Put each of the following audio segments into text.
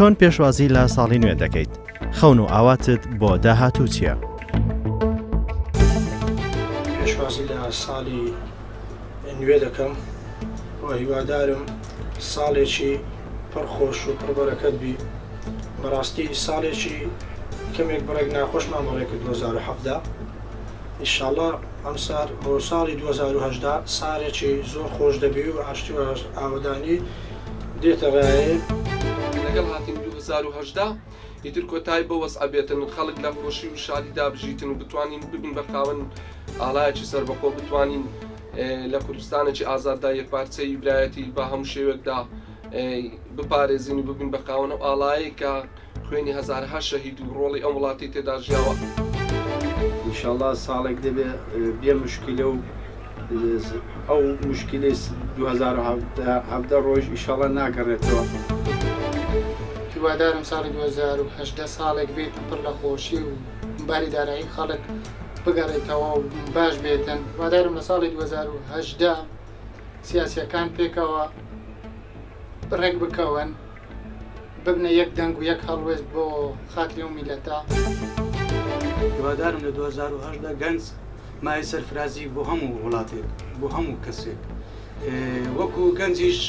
چۆن پێشوازی لە ساڵی نوێ دەکەیت؟ خەون و ئاواتت بۆ داهاتوو چییە؟ پێشوازی لە ساڵی نوێ دەکەم و هیوادارم ساڵێکی پڕخۆش و پڕبەرەکەت بی. بەڕاستی ساڵێکی کەمێک بڕێک ناخۆشمان بەڕێکە 2017 ئینشاڵڵا ئەم سار بۆ ساڵی 2018 ساڵێکی زۆر خۆش دەبی و ئاشتی و ئاوادانی دێتە ڕایێ. لەگەڵ هاتین 2018 ئیتر کۆتایی بە وەسع بێتن و خەڵک لە خۆشی و شادیدا بژیتن و بتوانین ببین بە خاوەن ئاڵایەکی سەربەخۆ، بتوانین لە کوردستانێکی ئازاددا یەکپارچەی برایەتی بە هەموو شێوەکدا بپارێزین و ببین بە خاوەن و ئاڵایی کە خوێنی هەزارها شەهید و ڕۆڵی ئەم وڵاتی تێدا ژیاوە. ئینشاءڵڵا ساڵێک دەبێ بێ مشکلە و ئەو مشکلەی 2017 ڕۆژ ئینشاڵڵا ناگەڕێتەوە. هیوادارم ساڵی 2018 ساڵێک بێت پڕ لە خۆشی و باری دارایی خەڵک بگەڕێتەوە و باش بێتن. هیوادارم لە ساڵی 2018 سیاسیەکان پێکەوە ڕێک بکەون، ببنە یەک دەنگ و یەک هەڵوێست بۆ خاتری و میلەتە. هیوادارم لە 2018 گەنج مای سەرفرازی بۆ هەموو وڵاتێک، بۆ هەموو کەسێک وەکو گەنجیش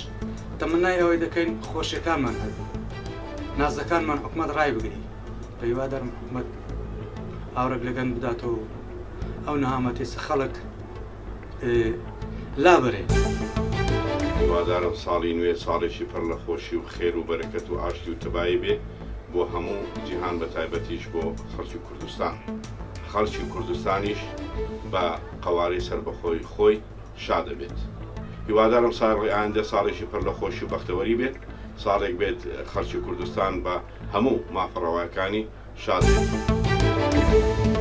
تەمەنای ئەوەی دەکەین خۆشیەکانمان هەبێت، نازەکانمان حکومەت ڕای بگری. بە هیوادارم حکومەت ئاورەک لە گەنج بداتەوە ئەو نەهامەتێسە خەڵک لابەرێ. هیوادارم ساڵی نوێ ساڵێکی پڕ لە خۆشی و خێر و بەرەکەت و ئاشتی و تەبایی بێ بۆ هەموو جیهان، بە تایبەتیش بۆ خەڵکی کوردستان. خەڵکی کوردستانیش بە قەواری سەربەخۆی خۆی شادە بێت. هیوادارم ساڵی ئایندە ساڵێکی پڕ لە خۆشی و بەختەوەری بێت، ساڵێک بێت خەڵکی کوردستان بە هەموو مافڕەوایەکانی شاد بێت.